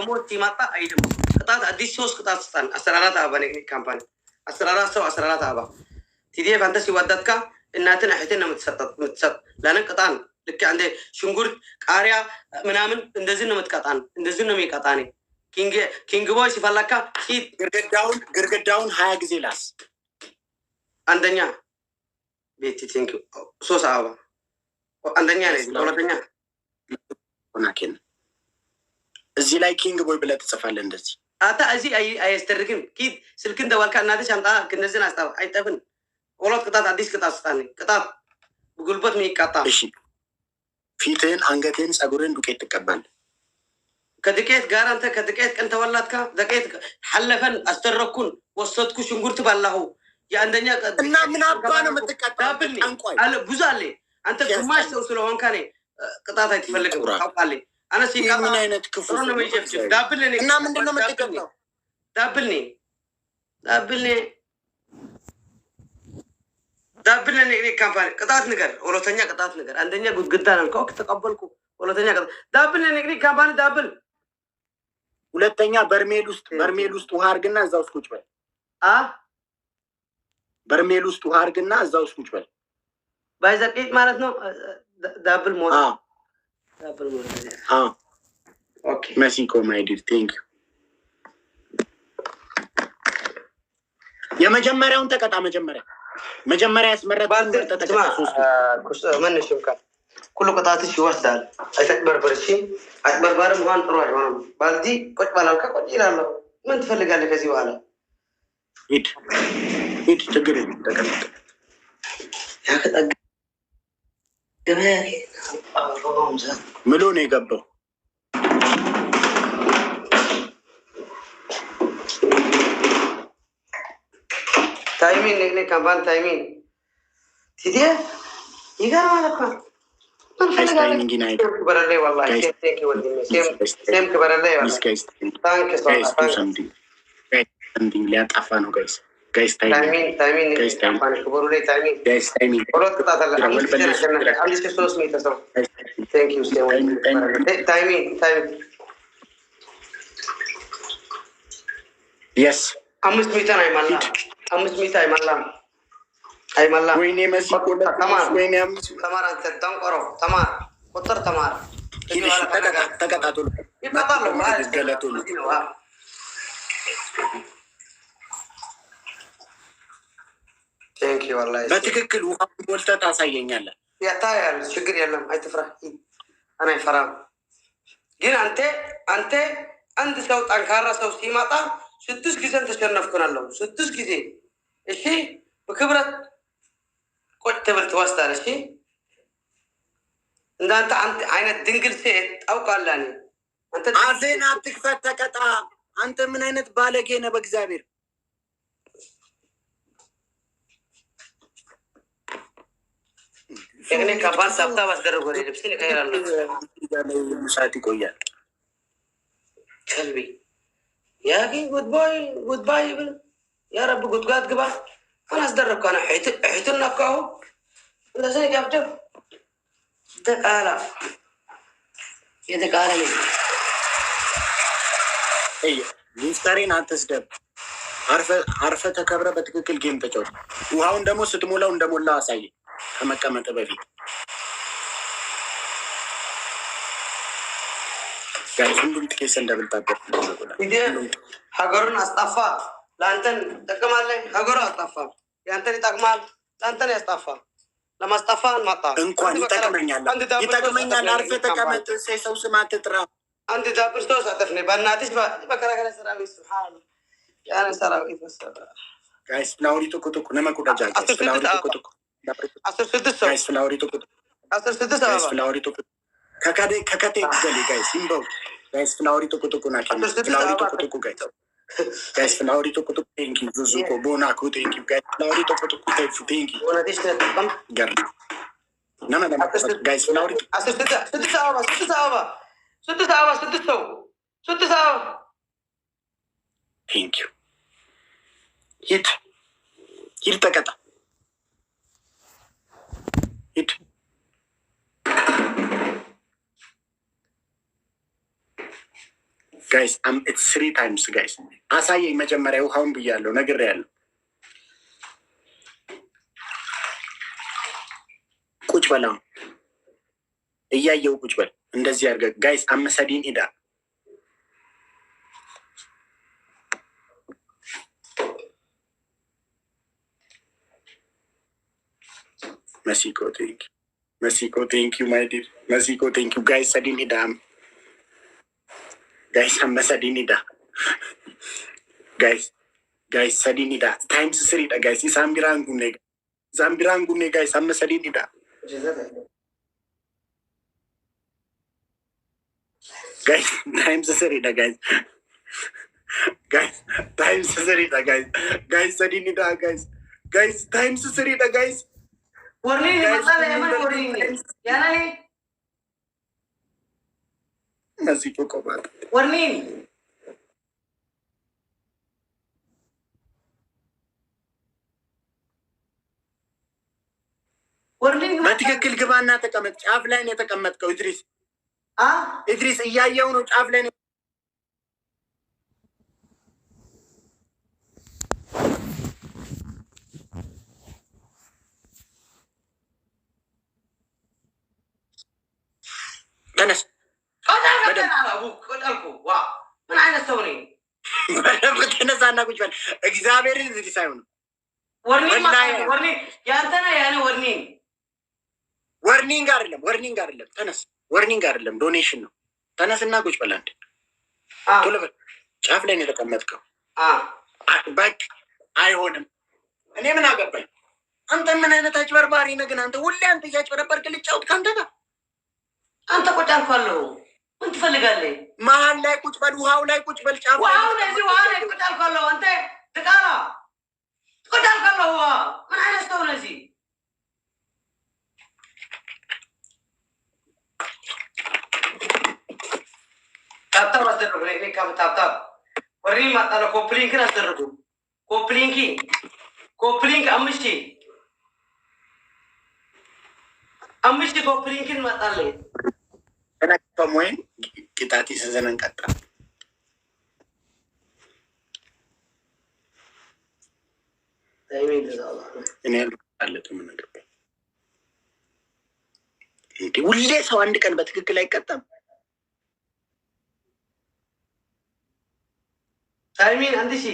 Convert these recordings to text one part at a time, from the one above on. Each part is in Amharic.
ከሞት ይማጣ አይደም ቅጣት አዲስ ሶስት ቅጣት ስታን 14 አበባ ነኝ ካምፓኒ 14 ሰው 14 አበባ تيجي فانتسي ودتك إنها حيتنا متسط لأن قطعن لك عند شنقول قاريا منامن إندزين متقطعن إندزين ميقطعني كينج بوي سيفلكا كيد قرقد داون هاي جزيلاس عندنا بيتي ثانك يو سو صعبة عندنا ليه ولا تانية ولكن زي لاي كينج بوي بلا تصفى لندزي أتا أزي أي استركن كيد سلكن دوال كان نادي شانتا كنزين أستوى أي تفن ولات قطعت عديس قطعت ستاني قطعت بقلبت مي قطع إيش فيتين أنجتين سأقولين بكيت تقبل كدكيت قارنت كدكيت أنت ولاتك دكيت حلفن أستركون وصلتكو شنقرت بالله يا عندنا إننا من أبغانا متقطع دابلني على بوزالي أنت كماش توصله هون كاني قطعت هتفلق حقالي أنا سيكا من أين تكفو أنا ما يجيب دابلني إننا من دنا متقطع دابلني كامباني قطعت نقر ولا تانية قطعت نقر عندنا قد قدانا كوك تقبلكو ولا تانية قطعت دابلني كامباني دابل ولا تانية برميل وست وهارجنا زاوس كوجبل برميل وست وهارجنا زاوس كوجبل بايزك إيه مالتنا دابل مود دابل مود اوكي ماسيكو ماي دير ثانك يو يا مجمرة وانت قطع مجمرة اسمرت من الشمكان كل قطعات شو وسال أتكبر برشي أكبر بارم هان روح هان بالدي كنت بالك كنت إلى الله من تفرق على كذي وعلى إيد تقرين يا أخي جماعي رمزة ملوني قبل تايمين نقني كمان تايمين تديه يقال مالك تايمين جناي كبر الله والله سيم كبر سيم كبر الله والله ثانك يو something لا تعفانو guys تايمين كمان كبر لي تايمين ولد قطعت الله عندي شيء صوص ميت أصلا thank you تايمين yes أمس ميتان أي مالا ويني مسي كودا ويني أمس تمار أنت تنقرو تمار قطر تمار تكاد أتول يبقى ما قالتول thank you والله بتككل وهم قلت تعصيين يلا يا تايل شكر يلا هاي تفرح أنا فرام جينا أنت عند صوت أنكارا صوت سيماتا ستوس كيسان تشرنفكنا الله ستوس كيسي إيشي بكبرت كنت بالتواسطة إيشي إن أنت عين الدنقل سيت أو قال لاني أنت عزين أبتك فتكت أنت من أين تبالغين بكزابير يعني كابان سبتا بس دربوري لبسني كهير الله مساعدي كويا قلبي يا أخي good bye يا رب good God قبا أنا أصدرك أنا حيتنا كاو ولا زي جابتو دك آلا يدك آلا لي أيه يفترين عن تسدب عارفة تكبر بتككل جيم تجور وهاون دمو ستمولا وندمولا ساي كما تبغي guys ሁሉም ትኬስ እንደምታቀር እንዴ ሀገሩን አስጣፋ ላንተን ተከማለ ሀገሩ አስጣፋ ያንተን ይጣቅማል ላንተን ያስጣፋ ለማስጣፋን ማጣ እንኳን ይጠቅመኛል አርፈ ተቀመጥ ሰው ስም አትጥራ አንድ ዳብስቶስ አጠፍኔ በእናትሽ በከራከረ ሰራዊት ሱብሃን ያነ ሰራዊት ወሰደ guys ፍላውሪቶ ኮቶኮ ነመቁዳጃ ፍላውሪቶ ኮቶኮ 16 guys ፍላውሪቶ ኮቶኮ 16 guys ፍላውሪቶ ከከቴ ገሊ guys ይምበው guys ፍላውሪቶ ኮቶኮ ናቸው ፍላውሪቶ ኮቶኮ guys ፍላውሪቶ ኮቶኮ thank you ዙዙኮ ቦናኮ thank you guys ፍላውሪቶ ኮቶኮ thank you ወነዲሽ ተጠቀም ገር ነማ guys ፍላውሪቶ 16 thank you ሂድ ተቀጣ ሂድ ጋይስ ኢትስ 3 ታይምስ ጋይስ። አሳየኝ መጀመሪያ ውሃውን ብያለሁ ነግሬያለሁ። ቁጭ በል አሁን እያየው ቁጭ በል እንደዚህ አድርገህ ጋይስ። አመሰዲን ኢዳ መሲኮ ቴንክ መሲኮ ቴንክ ዩ ማይ ዲር መሲኮ ቴንክ ዩ ጋይስ። ሰዲን ኢዳ ጋይስ አመሰዲን ኢዳ ጋይስ ጋይስ ሰዲን ኢዳ ታይምስ 3 ኢዳ ጋይስ። ዛምቢራን ጉኔ ጋይስ አመሰዲን ኢዳ guys, times 3 na guys. Guys, times 3 na guys. Guys, sa din ita guys. Guys, times 3 na guys. Warning ni masala yaman warning ni. Yana ni. Nasipo ko ba? Warning. Warning. በትክክል ግባና ተቀመጥ። ጫፍ ላይ ነው የተቀመጥከው ኢድሪስ። ኢድሪስ እያየው ነው ጫፍ ላይ ነው። ተነስ ምን አይነት ሰው ነኝ? ተነሳና ቁጭ በል። እግዚአብሔርን ኢድሪስ አይሆንም። ወርኒንግ አይደለም። ተነስ። ወርኒንግ አይደለም፣ ዶኔሽን ነው። ተነስና ቁጭ በል። አንድ ቶሎ በል። ጫፍ ላይ ነው የተቀመጥከው። በቃ አይሆንም። እኔ ምን አገባኝ? አንተ ምን አይነት አጭበርባሪ ነህ ግን? አንተ ሁሌ አንተ እያጭበረበርክ ልጫወት ከአንተ ጋር። አንተ ቁጭ አልኳለሁ። ምን ትፈልጋለህ? መሀል ላይ ቁጭ በል። ውሃው ላይ ቁጭ በል። ጫፍ ውሃ ላይ ቁጭ አልኳለሁ። አንተ ትቃላ ቁጭ አልኳለሁ። ምን አይነት ሰው ነህ? እዚህ ታብታብ አስደረጉ። ታብታብ ወሪ ማጣለ ኮፕሊንክን አስደረጉ። ኮፕሊንክ አምስት ኮፕሊንክን ማጣለ ከሞይን ቂጣቲ ስዘነን ቀጣ እኔ አለጥ ምን ነገር እንዴ? ሁሌ ሰው አንድ ቀን በትክክል አይቀጣም። ታይሚን አንድ ሺ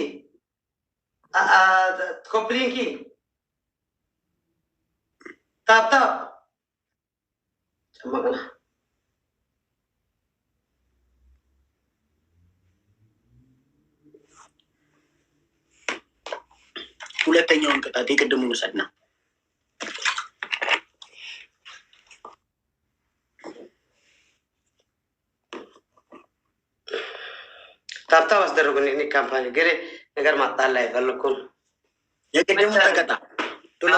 ኮፕሊንኪ ታብታብ ጨመቅና ሁለተኛውን ቅጣት የቅድሙን ውሰድና ታብታብ አስደረጉን። እኔ ካምፓኒ ገሬ ነገር ማጣላ አይፈልኩም። የቅድሙ ተቀጣ ቶሎ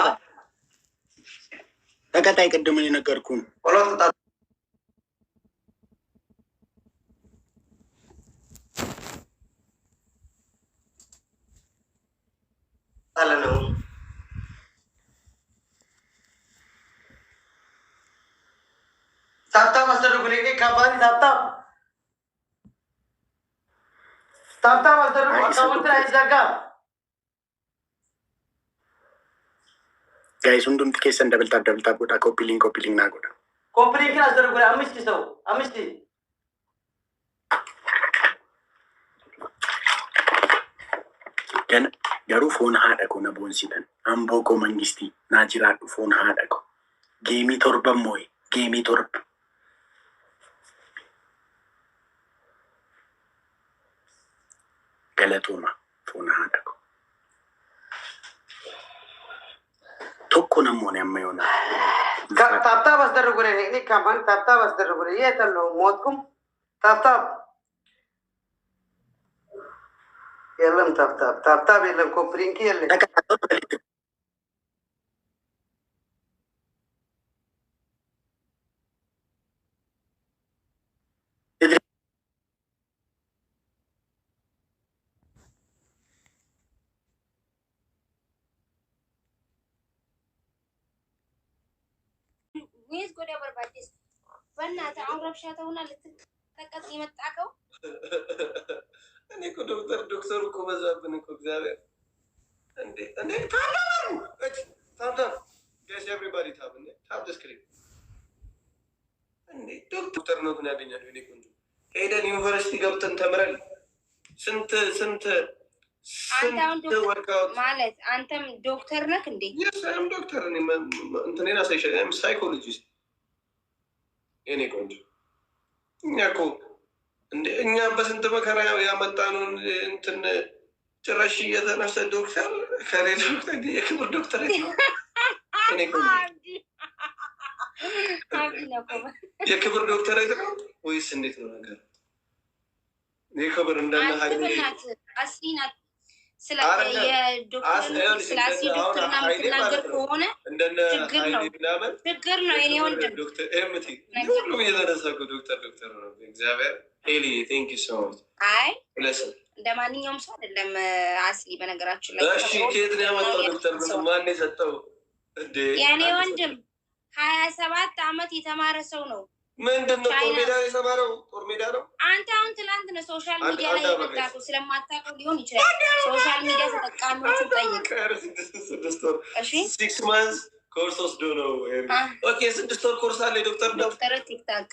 ተቀጣ። የቅድሙን የነገርኩህን ኦሎት ታለ ነው። ታብታብ አስደረጉን። እኔ ካምፓኒ ታብታብ አስደረጉ። አካውንትን አይዘጋም። ጋይስ ሁንዱም ኬሰን ደብልታ ጎዳ ኮፒሊንግ ና ጎዳ ኮፕሊንክን አስደረጉ። አምስት ሰው ገሩ ፎን ሀደኮ ነቦንሲተን አምቦኮ መንግስቲ ናጅራዱ ፎን ሀደኮ ጌሚ ቶርበሞይ ጌሚ ቶርብ ገለቶማ ፎን ሀደኮ ቶኮ ነሞን ያመዮና ታብታብ አስደረጉ። እኔ ካምፓኒ ታብታብ አስደረጉ። የት ነው ሞትኩም? ታብታብ የለም። ታብታብ የለም። ኮፕሊንክ የለም። ወይስ ጎዳ በርባዲስ በእናትህ አሁን ረብሻ ተውና ልትቀጠቀጥ የመጣከው? እኔ እኮ ዶክተሩ እኮ በዛብን እኮ እግዚአብሔር እንዴ ታብታብ ጋይስ ኤቭሪባዲ ታብ እንዴ ታብ ስክሪን እንዴ ዶክተር ነው ግን ያገኛል። እኔ ቆንጆ ሄደን ዩኒቨርሲቲ ገብተን ተምረን ስንት ወርካውት ማለት አንተም ዶክተር ነህ እንዴ? የሳይም ዶክተር እንትኔን አሳይሻ ሳይኮሎጂስት የኔ ቆንጆ እኛ እኮ እኛ በስንት መከራ ያመጣነውን እንትን ጭራሽ እየተነሰ ዶክተር ከሌላ የክብር ዶክተር የክብር ዶክተር ነው ወይስ እንዴት ነው ነገር? የክብር እንደና አስሊናት ስለ ዶክተርና የምትናገር ከሆነ ችግር ነው። የኔ ወንድም ሁሉም እየተነሳ ዶክተር ነው። እግዚአብሔር ሄሊ ቴንክ ዩ ሶ ማች። አይ እንደ ማንኛውም ሰው አይደለም አስሊ። በነገራችን ላይ እሺ፣ ከየት ነው ያመጣው ዶክተር? ማን የሰጠው? የኔ ወንድም 27 ዓመት የተማረ ሰው ነው። ምንድን ነው ጦር ሜዳ የተማረው? ጦር ሜዳ ነው። አንተ አሁን ትላንት ነው ሶሻል ሚዲያ ላይ የመጣው። ስለማታውቀው ሊሆን ይችላል። ሶሻል ሚዲያ ተጠቃሚዎችን ጠይቅ። 6 months ኮርስ ወስዶ ነው። ኦኬ 6 ወር ኮርስ አለ ዶክተር ቲክታክ።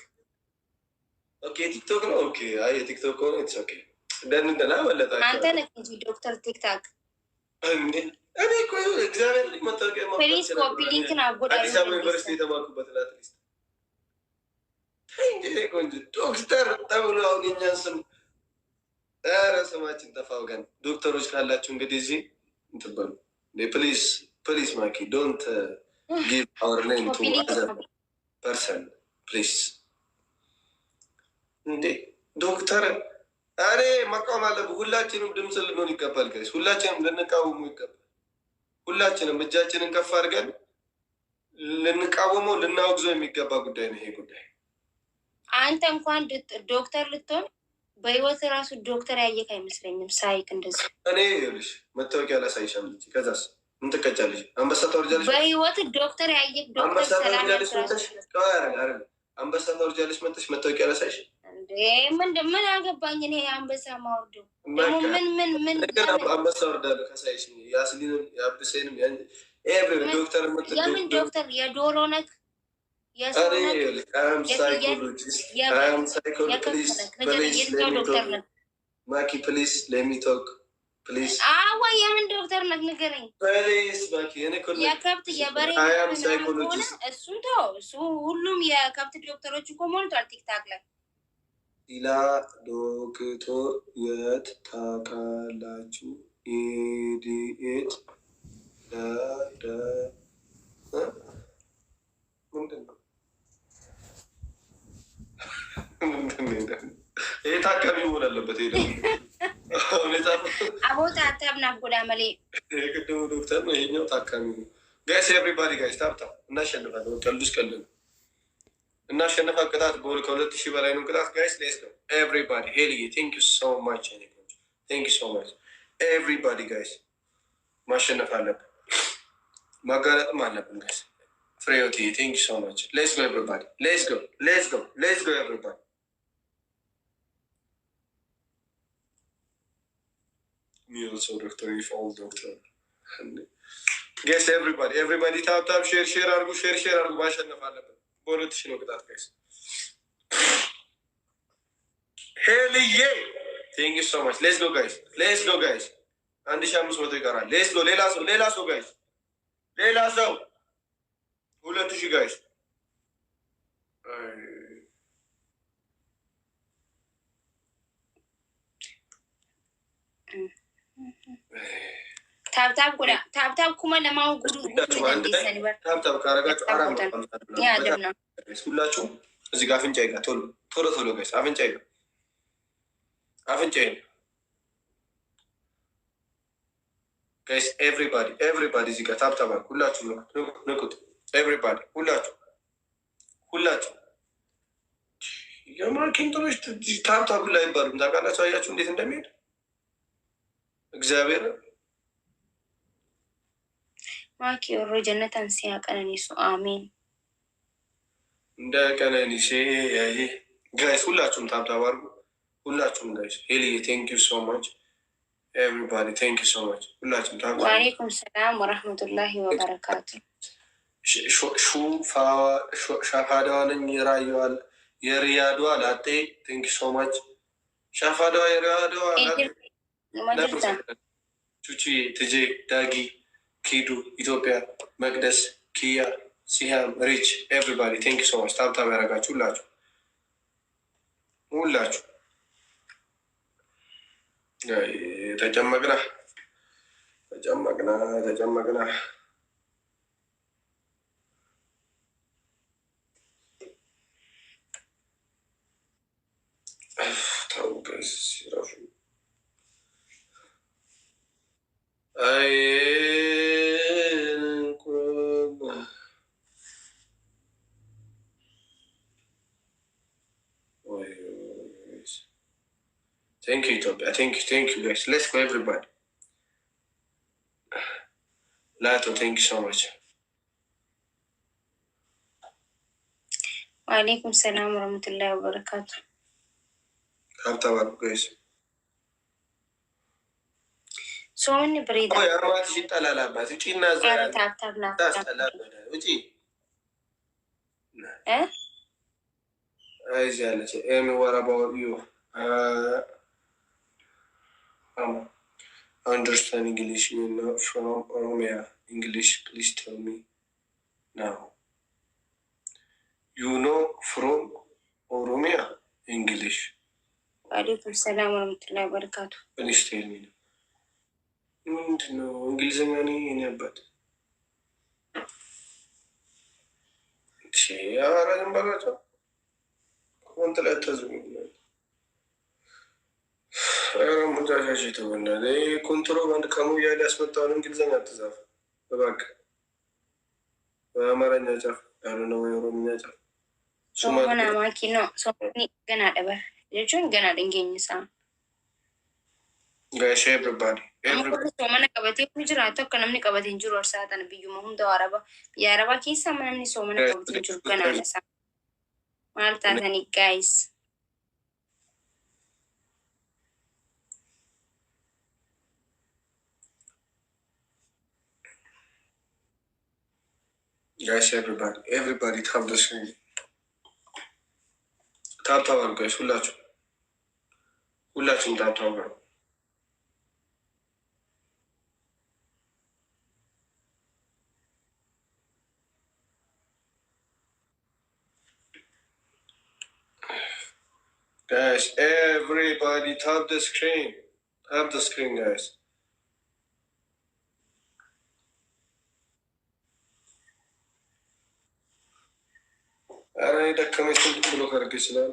ኦኬ ቲክቶክ ነው። ኦኬ አይ ቲክቶክ ነው። ኢትስ ኦኬ ደህና ወለታችሁ። አንተ ነህ እንጂ ዶክተር ቲክታክ እንዴ? እኔ እኮ እግዚአብሔር ልጅ መታወቂያ ፕሊዝ ኮፒ ሊንክን አጎዳኝ። አዲስ አበባ ዩኒቨርሲቲ የተማርኩበት ላትሊስት ቆንጆ ዶክተር ተብሎ አሁን የእኛን ስም ኧረ ስማችን ጠፋ ወገን። ዶክተሮች ካላችሁ እንግዲህ እዚህ እንትን በሉ ፕሊዝ ማኪ ዶንት ጊቭ አወር ኔም ቱ አዘር ፐርሰን ፕሊዝ። እንዴ ዶክተር እኔ መቃወም አለብህ። ሁላችንም ድምፅ ልንሆን ይገባል ጋይስ። ሁላችንም ልንቃወሙ ይገባል። ሁላችንም እጃችንን ከፍ አድርገን ልንቃወመው ልናወግዘው የሚገባ ጉዳይ ነው ይሄ ጉዳይ። አንተ እንኳን ዶክተር ልትሆን በህይወት ራሱ ዶክተር ያየክ አይመስለኝም። ሳይክ እንደዚህ እኔ ይኸውልሽ መታወቂያ ላሳይሻል። ከዛስ ምን ትቀጫለሽ? አንበሳ ታወርጃለሽ። በህይወት ዶክተር ያየክ ዶክተር ታወርጃለሽ መጥተሽ አንበሳ ታወርጃለሽ መጥተሽ መታወቂያ ላሳይሽ። እንዴ ምን አገባኝ እኔ አንበሳ ማወርደው ደግሞ ምን አንበሳ ወርዳለሁ ከሳይሽ የአስሊንም የአብሴንም ዶክተር የምን ዶክተር የዶሮ ነክ ማኪ ፕሊዝ ለሚቶክ ፕሊዝ። አዋ የምን ዶክተር ነህ ንገረኝ ፕሊዝ ማኪ። የከብት የበሬ ሆነ እሱን ተው። እሱ ሁሉም የከብት ዶክተሮች እኮ ሞልቷል ቲክታክ ላይ። ሌላ ዶክተር የት ታውቃላችሁ? ኢዲኤት ምንድን ነው? ይሄ ታካሚ መሆን አለበት። አቦታ ታብና ጎዳ መሌ የቅድሙ ዶክተር ነው፣ ይሄኛው ታካሚ ነው። ጋይስ ኤቭሪባዲ ጋይስ ታብታ እናሸንፋለን። ቀልዱስ ቀልድ ነው። እናሸንፋ ቅጣት በሆነ ከ2000 በላይ ነው ቅጣት ጋይስ። ሌስ ነው ኤቭሪባዲ። ሄልዬ ቴንክ ዩ ሶ ማች ቴንክ ዩ ሶ ማች ኤቭሪባዲ ጋይስ። ማሸነፍ አለብን፣ ማጋለጥም አለብን ጋይስ። ፍሬዮቲ ቴንክ ዩ ሶ ማች። ሌስ ጎ ኤቭሪባዲ ሌስ ጎ ኤቭሪባዲ። ሚልሶ ዶክተር ይፋል ዶክተር ጋይስ ኤቭሪባዲ ታፕ ሼር አድርጉ ማሸነፍ አለብን። በ2000 ነው ቅጣት ጋይስ። ሄልዬ ቴንክ ዩ ሶ ማች። ሌስ ጎ ጋይስ 1500 ይቀራል። ሌስ ጎ ሌላ ሰው ጋይስ 2000 ጋይስ። ታብታብ ኩመ ለማው ጉዱ ታብታብ ካረጋችሁ ሁላችሁም እዚህ ጋር አፍንጫ ይጋ ቶሎ ጋይስ አፍንጫ ይጋ ጋይስ ኤቭሪባዲ እዚህ ጋር ታብታብ ሁላችሁ ንቁት። ኤቭሪባዲ ሁላችሁ የማርኬንቶች ታብታብ ላይ ይባሉም ታውቃላችሁ። አያችሁ እንዴት እንደሚሄድ እግዚአብሔር ማኪ ወሮ ጀነት አንሲያ ቀነኒሱ አሜን። እንደ ቀነኒሴ ጋይስ ሁላችሁም ታብታብ አድርጉ። ሁላችሁም ጋይስ ሄልዬ ቴንክ ዩ ሶ ማች ኤቭሪባዲ ቴንክ ዩ ሶ ማች። ሁላችሁም ታብታብ። ወአለይኩም ሰላም ወረህመቱላሂ ወበረካቱ። ሻፋዳዋ ነኝ የሪያዷ ላጤ ቴንክ ዩ ሶ ማች። ሻፋዳዋ የሪያዷ ላጤ ቹቺ ትጄ ዳጊ ኪዱ ኢትዮጵያ መቅደስ ኪያ ሲሃም ሪች ኤቭሪባዲ ቴንክ ዩ ሶ ማች። ታብታብ ያደረጋችሁ ሁላችሁ ተጨመቅና ተው ጋይስ ሲራፉ Thank you, Ethiopia. Thank you, guys. Let's go, everybody. Lato, thank you so much. ወአለይኩም ሰላም ወረህመቱላሂ ወበረካቱ። ታብታብ guys. ሶምን ብሬዳ አርማት ይጣላላባት እጪ እና ታብታብ ና እጪ አይዚ ያለች ኤሚ ወራባው ዩ understand English, you know, from Oromia. English, please tell me now. You know from Oromia English. ወአለይኩም ሰላም ወረህመቱላሂ ወበረካቱ። Please tell me. ምንድነው እንግሊዝኛ እኔ አባት አራጅም በላቸው ኮንትላት ተዝሙ ሙጫሻሽ የተሆነ ኮንትሮባንድ ከሙያሌ ያስመጣውን እንግሊዝኛ አትጻፍ እባክህ። በአማርኛ ጻፍ ያልሆነ ወይ ኦሮምኛ ጻፍ። ሶመና ማኪ ነው ሶመኒ ገና ደበር ልጁን ገና ድንገኝሳ ጋሽ ኤቭሪባዲ ሶመና ቀበቴ ጅራቶ ከነምኒ ቀበቴ እንጅሩ እርሳተን ብዩማ ሁንደ አረባ የአረባ ኬሳ ምንምኒ ሶመና ቀበቴ እንጅሩ ገና ነሳ ማልታተኒ ጋይስ Guys, everybody tap the screen. Tap guys, ሁላችሁም tap. Guys, everybody tap the screen. Tap the screen, guys. አረ ደከመኝ። ስንቱን ብሎ ካርግ ይችላል።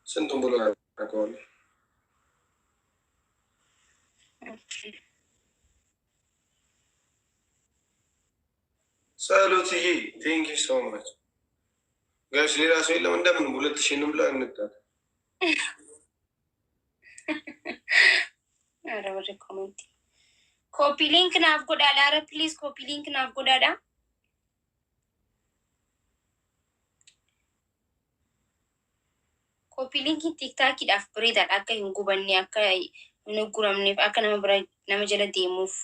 ስንቱን ብሎ ያደርገዋል። ጸሎትዬ ቴንክ ዩ ሶ ማች ጋይስ። ሌላ ሰው የለም እንደምን 2000 ብላ እንጣት። አረ ወደ ኮሜንት ኮፒ ሊንክ ናፍ ጎዳዳ። አረ ፕሊዝ ኮፒ ሊንክ ናፍ ጎዳዳ። ኮፒ ሊንክ ቲክታክ ዳፍ ብሬዳ አካ ይንጉበኒ አካ ንጉረምኒ አካ nama jala deemuuf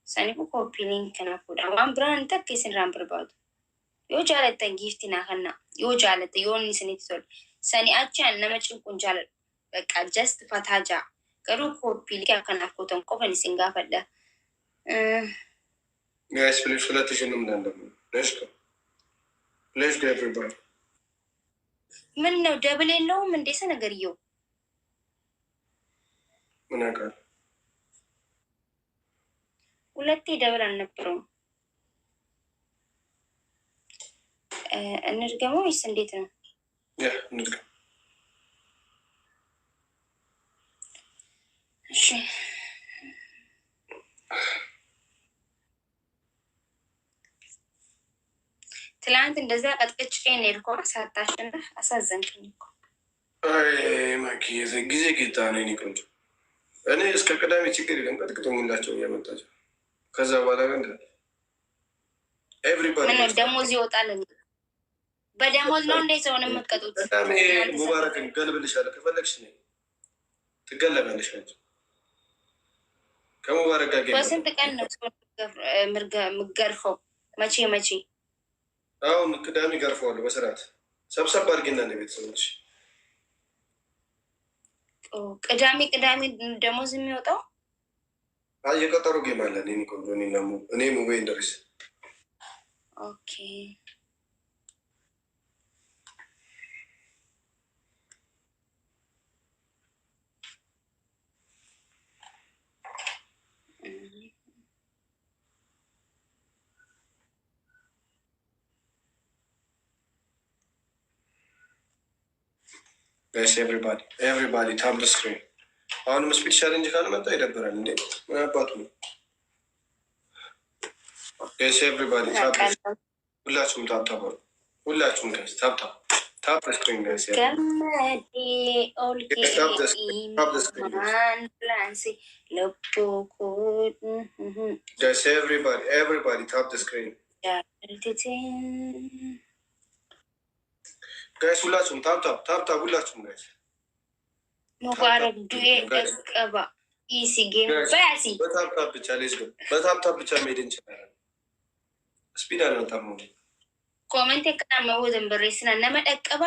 sanifu ኮፒ ሊንክ ናፍ ጎዳ ዋን ብራን ተከስን ራም ብርባቱ yoo jaalatan giifti naa kanna yoo jaalate yoo inni isinitti tole sani achaan nama cinquun jaaladhu bakka just fataa jaa garuu koppii linkii akkanaaf gootan qofan isin gaafadha. Guys, please 2000 እንዳንደም let's go everybody. ምን ነው ደብል የለውም እንዴ ሰነገርየው? ምን አውቃለሁ ሁለቴ ደብል አልነበረውም። እንድገመው ወይስ እንዴት ነው? እንድገመው። እሺ ትላንት እንደዛ ቀጥቅጭ ነው ልኮ ሳታሸንፍ አሳዘንክኝ እኮ። አይ ማኪ ጊዜ ጌታ ነው ቆንጆ። እኔ እስከ ቅዳሜ ችግር የለም ቀጥቅጦሙላቸው እያመጣቸው ከዛ በኋላ ግን ኤቭሪባዲ ምን ደግሞ እዚህ ይወጣል በደሞዝ ነው እንደ ሰውን የምትቀጡት? በጣም ሙባረክን ገልብልሻለሁ ከፈለግሽ ነኝ ትገለጋለሽ አንቺ ከሙባረክ ጋር በስንት ቀን ነው የምትገርፈው? መቼ መቼ? አሁን ቅዳሜ ገርፈዋለሁ በስርዓት ሰብሰብ አድርጌና እንደ ቤተሰቦች ቅዳሜ ደሞዝ የሚወጣው የቀጠሮ ጌም አለን። እኔ ሙቤ እንደርስ ኦኬ ጋይስ ኤቭሪባዲ ታፕ ዘ ስክሪን። አሁንም ስፒድ ቻሌንጅ ካልመጣ ይደብራል እንዴ? ምን አባቱ ነው? ጋይስ ኤቭሪባዲ ሁላችሁም ታፕ ሁላችሁም ጋይስ ታፕ ዘ ስክሪን ጋይስ ኤቭሪባዲ ታፕ ዘ ስክሪን ጋይስ ሁላችሁም ታፕ ሁላችሁም ጋይስ ሙባረክ ዱኤ ቀባ ኢሲ ጌም ባሲ በታፕ ብቻ ሌስ ነው። በታፕ ብቻ መሄድ እንችላለን። ስፒድ አልመጣም ነው ኮሜንት ከናመ ወዘን በሬስና ነመደቀባ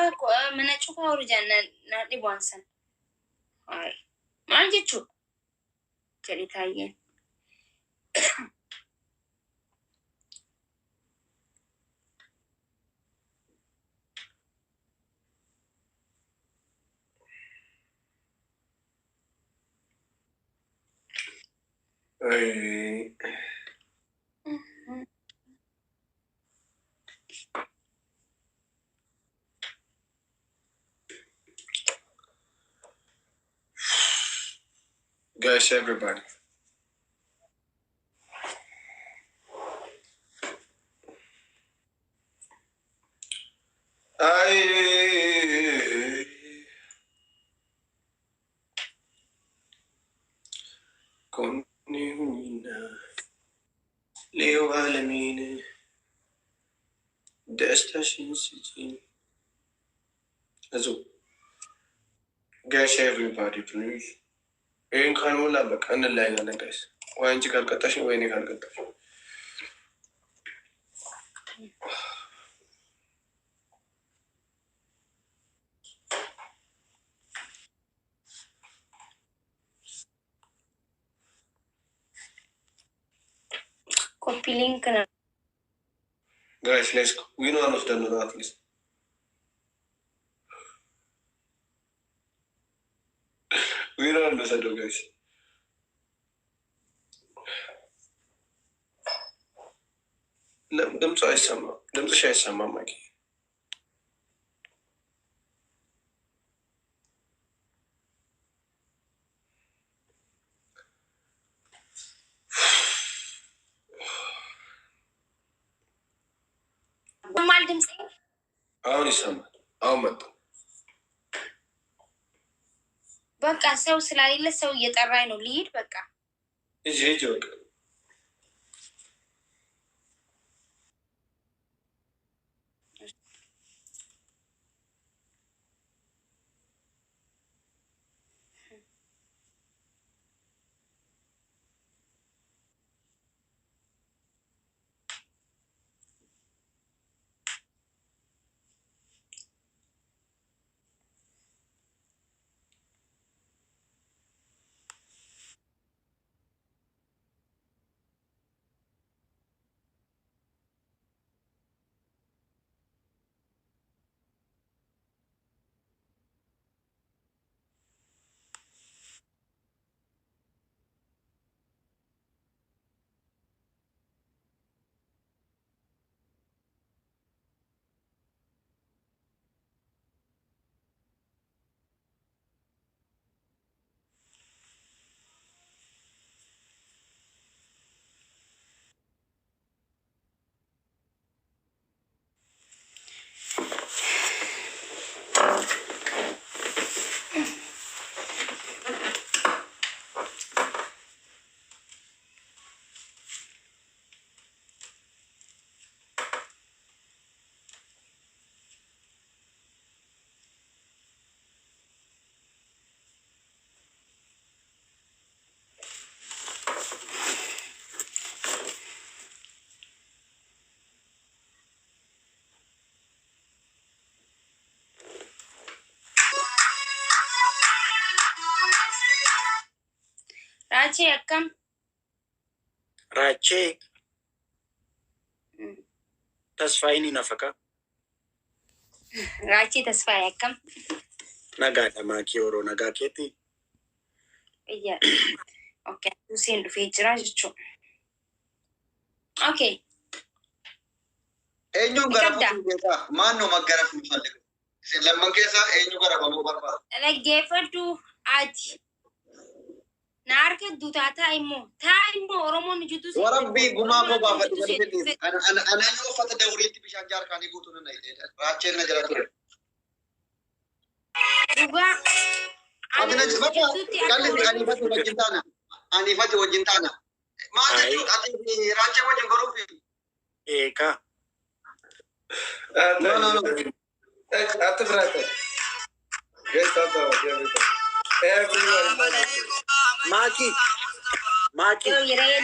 መነጩ ካውርጃና ናዲ ቦንሰን አይ ማንጂቹ ከሪታየ guys everybody ሌው አለሜን ደስታሽን ስጪኝ እዙ ጋይስ ኤቭሪባዲ ፕሊዝ ይህን ካልሞላ በቃ እንለያያለን ጋይስ። ወይ አንቺ ካልቀጣሽኝ ወይ እኔ ካልቀጣሽ ኮፒ ሊንክ ነው ጋይስ ሌትስ ጎ ዊኗን ወስደን ነው አትሊስት ዊኗን እንወሰደው ጋይስ። ድምፁ አይሰማም፣ ድምፅሽ አይሰማም ማኪ ማል ድምፅ አሁን ይሰማል። አሁን መጣ። በቃ ሰው ስላሌለ ሰው እየጠራኝ ነው። ልሂድ በቃ ሂጂ በቃ Raachee akkam? Raachee tasfaayini nafaka. Raachee tasfaay akkam? Nagaadha maakii yeroo nagaa keetti. Iyyaa. Okay, Hussein dhufee jira jechuudha. Okay. Eenyuun garafamu beekaa? Maannoo maggarafu falligu? Isin lamman keessaa eenyu garafamuu barbaada? Dhaggeeffadhu ati. Na harkaddu taataa immoo Oromoon hojjetu. Warabbii gumaa koo baafadhu gadi anaan uffata dawuriitti bishaan jaarkaanii guutuu nan raacheen na jala ture. Dhugaa. Anifati wajjin taana. Maal jechuudha ati raachee wajjin goruufi? Eeka. No. Attifrate. Guys, everyone. Maakii. Yoo yeroo yaa